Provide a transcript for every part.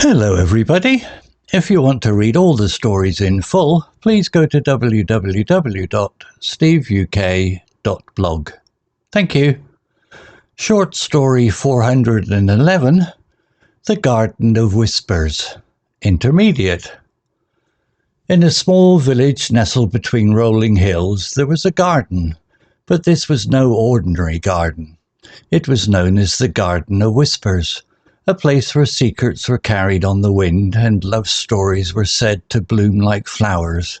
Hello everybody. If you want to read all the stories in full, please go to www.steveuk.blog. Thank you. Short story 411, The Garden of Whispers, Intermediate. In a small village nestled between rolling hills, there was a garden, but this was no ordinary garden. It was known as the Garden of Whispers, a place where secrets were carried on the wind and love stories were said to bloom like flowers.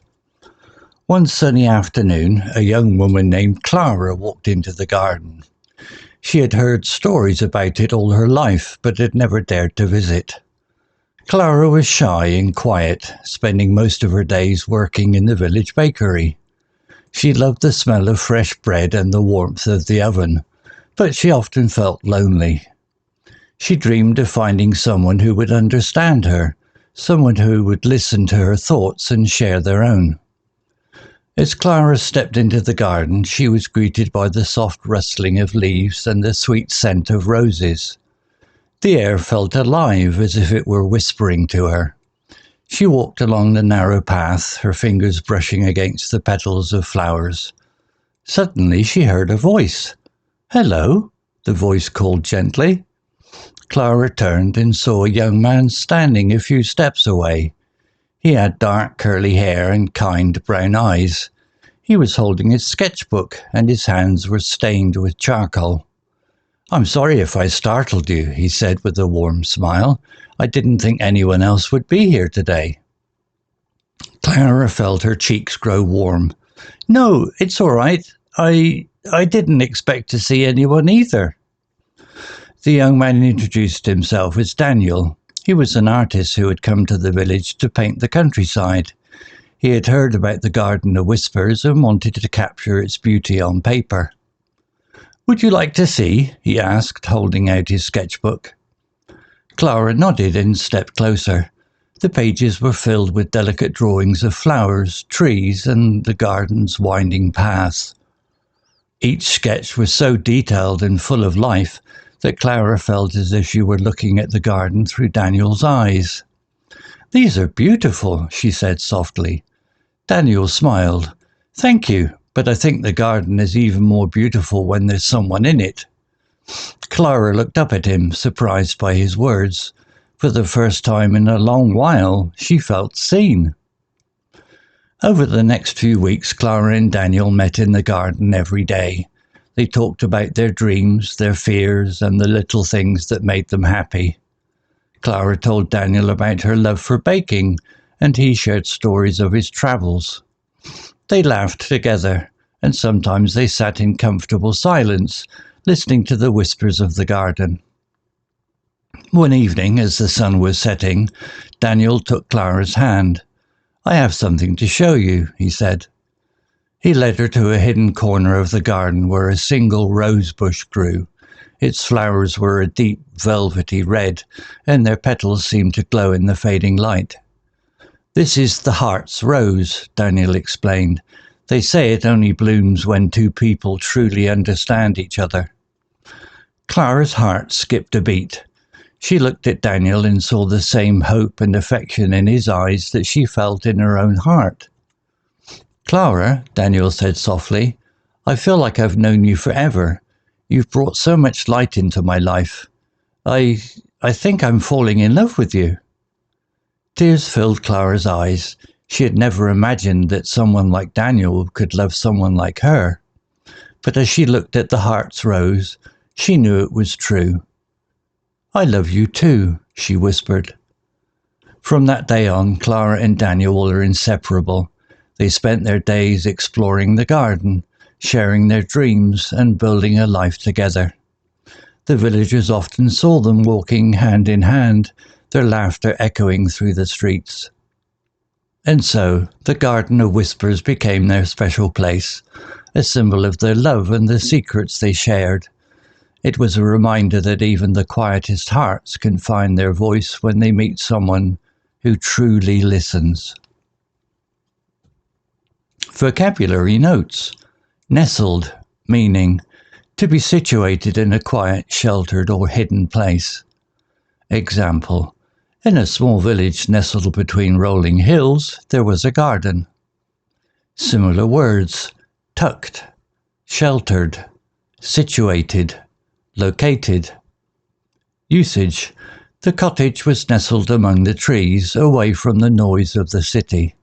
One sunny afternoon, a young woman named Clara walked into the garden. She had heard stories about it all her life, but had never dared to visit. Clara was shy and quiet, spending most of her days working in the village bakery. She loved the smell of fresh bread and the warmth of the oven, but she often felt lonely. She dreamed of finding someone who would understand her, someone who would listen to her thoughts and share their own. As Clara stepped into the garden, she was greeted by the soft rustling of leaves and the sweet scent of roses. The air felt alive, as if it were whispering to her. She walked along the narrow path, her fingers brushing against the petals of flowers. Suddenly she heard a voice. "Hello," the voice called gently. Clara turned and saw a young man standing a few steps away. He had dark curly hair and kind brown eyes. He was holding his sketchbook and his hands were stained with charcoal. "I'm sorry if I startled you," he said with a warm smile. "I didn't think anyone else would be here today." Clara felt her cheeks grow warm. "No, it's all right. I didn't expect to see anyone either." The young man introduced himself as Daniel. He was an artist who had come to the village to paint the countryside. He had heard about the Garden of Whispers and wanted to capture its beauty on paper. "Would you like to see?" he asked, holding out his sketchbook. Clara nodded and stepped closer. The pages were filled with delicate drawings of flowers, trees, and the garden's winding paths. Each sketch was so detailed and full of life that Clara felt as if she were looking at the garden through Daniel's eyes. "These are beautiful," she said softly. Daniel smiled. "Thank you, but I think the garden is even more beautiful when there's someone in it." Clara looked up at him, surprised by his words. For the first time in a long while, she felt seen. Over the next few weeks, Clara and Daniel met in the garden every day. They talked about their dreams, their fears, and the little things that made them happy. Clara told Daniel about her love for baking, and he shared stories of his travels. They laughed together, and sometimes they sat in comfortable silence, listening to the whispers of the garden. One evening, as the sun was setting, Daniel took Clara's hand. "I have something to show you," he said. He led her to a hidden corner of the garden where a single rose bush grew. Its flowers were a deep, velvety red, and their petals seemed to glow in the fading light. "This is the heart's rose," Daniel explained. "They say it only blooms when two people truly understand each other." Clara's heart skipped a beat. She looked at Daniel and saw the same hope and affection in his eyes that she felt in her own heart. "Clara," Daniel said softly, "I feel like I've known you forever. You've brought so much light into my life. I think I'm falling in love with you." Tears filled Clara's eyes. She had never imagined that someone like Daniel could love someone like her. But as she looked at the heart's rose, she knew it was true. "I love you too," she whispered. From that day on, Clara and Daniel were inseparable. They spent their days exploring the garden, sharing their dreams and building a life together. The villagers often saw them walking hand in hand, their laughter echoing through the streets. And so, the Garden of Whispers became their special place, a symbol of their love and the secrets they shared. It was a reminder that even the quietest hearts can find their voice when they meet someone who truly listens. Vocabulary notes. Nestled, meaning to be situated in a quiet, sheltered or hidden place. Example: In a small village nestled between rolling hills, there was a garden. Similar words: tucked, sheltered, situated, located. Usage: the cottage was nestled among the trees, away from the noise of the city.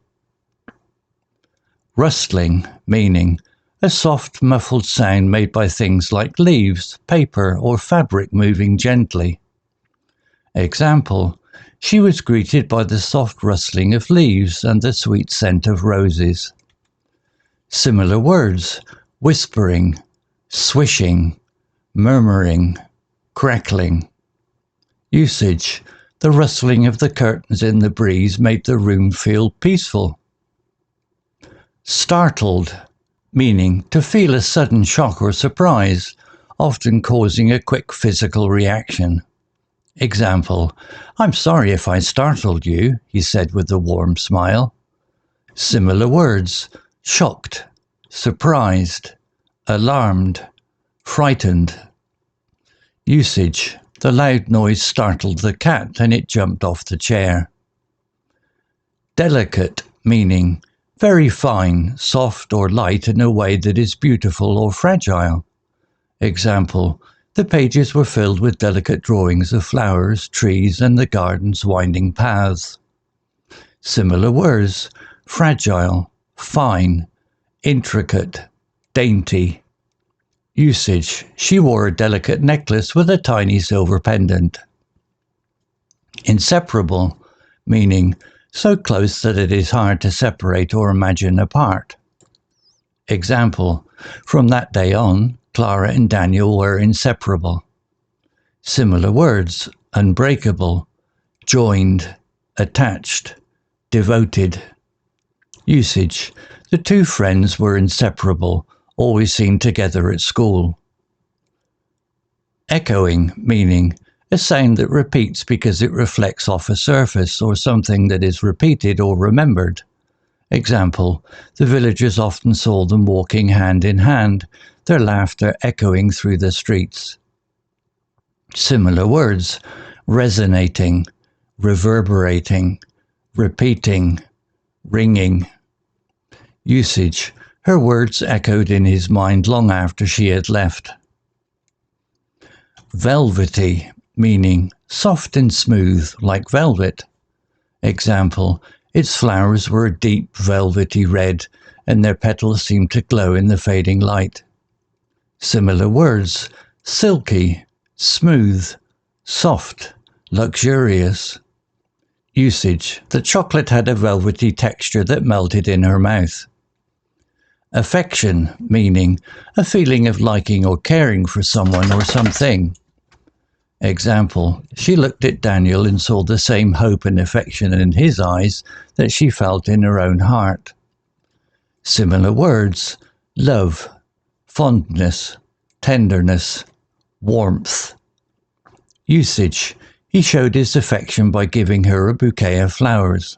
Rustling, meaning a soft, muffled sound made by things like leaves, paper, or fabric moving gently. Example: she was greeted by the soft rustling of leaves and the sweet scent of roses. Similar words: whispering, swishing, murmuring, crackling. Usage: the rustling of the curtains in the breeze made the room feel peaceful. Startled, meaning to feel a sudden shock or surprise, often causing a quick physical reaction. Example: I'm sorry if I startled you, he said with a warm smile. Similar words: shocked, surprised, alarmed, frightened. Usage: the loud noise startled the cat and it jumped off the chair. Delicate, meaning very fine, soft or light in a way that is beautiful or fragile. Example: the pages were filled with delicate drawings of flowers, trees, and the garden's winding paths. Similar words: fragile, fine, intricate, dainty. Usage: she wore a delicate necklace with a tiny silver pendant. Inseparable, meaning so close that it is hard to separate or imagine apart. Example: from that day on, Clara and Daniel were inseparable. Similar words: unbreakable, joined, attached, devoted. Usage: the two friends were inseparable, always seen together at school. Echoing, meaning a sound that repeats because it reflects off a surface or something that is repeated or remembered. Example: the villagers often saw them walking hand in hand, their laughter echoing through the streets. Similar words: resonating, reverberating, repeating, ringing. Usage: her words echoed in his mind long after she had left. Velvety, meaning soft and smooth like velvet. Example: its flowers were a deep velvety red and their petals seemed to glow in the fading light. Similar words: silky, smooth, soft, luxurious. Usage: the chocolate had a velvety texture that melted in her mouth. Affection, meaning a feeling of liking or caring for someone or something. Example: she looked at Daniel and saw the same hope and affection in his eyes that she felt in her own heart. Similar words: love, fondness, tenderness, warmth. Usage: he showed his affection by giving her a bouquet of flowers.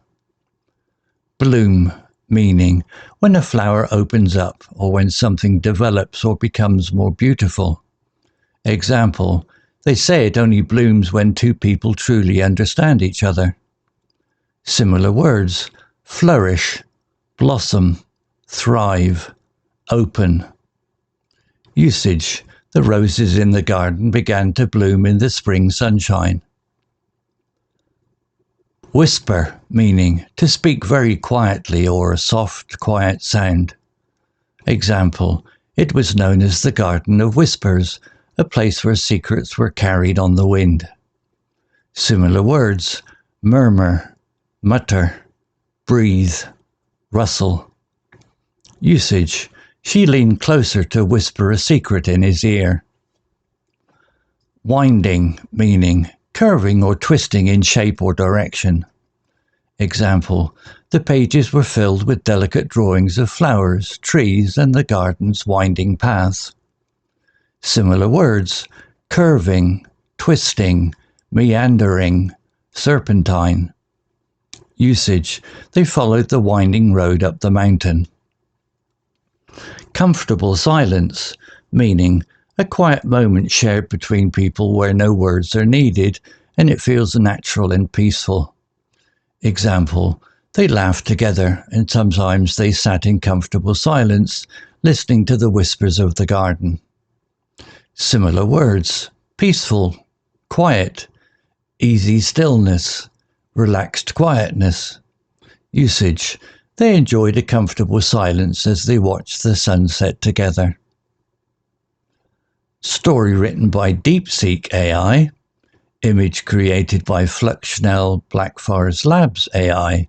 Bloom, meaning when a flower opens up or when something develops or becomes more beautiful. Example: they say it only blooms when two people truly understand each other. Similar words: flourish, blossom, thrive, open. Usage: the roses in the garden began to bloom in the spring sunshine. Whisper, meaning to speak very quietly or a soft, quiet sound. Example: it was known as the Garden of Whispers, a place where secrets were carried on the wind. Similar words: murmur, mutter, breathe, rustle. Usage: she leaned closer to whisper a secret in his ear. Winding, meaning curving or twisting in shape or direction. Example: the pages were filled with delicate drawings of flowers, trees, and the garden's winding paths. Similar words: curving, twisting, meandering, serpentine. Usage: they followed the winding road up the mountain. Comfortable silence, meaning a quiet moment shared between people where no words are needed and it feels natural and peaceful. Example, they laughed together, and sometimes they sat in comfortable silence, listening to the whispers of the garden. Similar words: peaceful, quiet, easy stillness, relaxed quietness. Usage: they enjoyed a comfortable silence as they watched the sunset together. Story written by DeepSeek AI. Image created by Flux, Schnell, Black Forest Labs AI.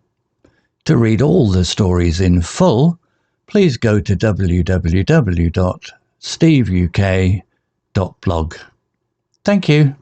To read all the stories in full, please go to www.steveuk.blog. Thank you.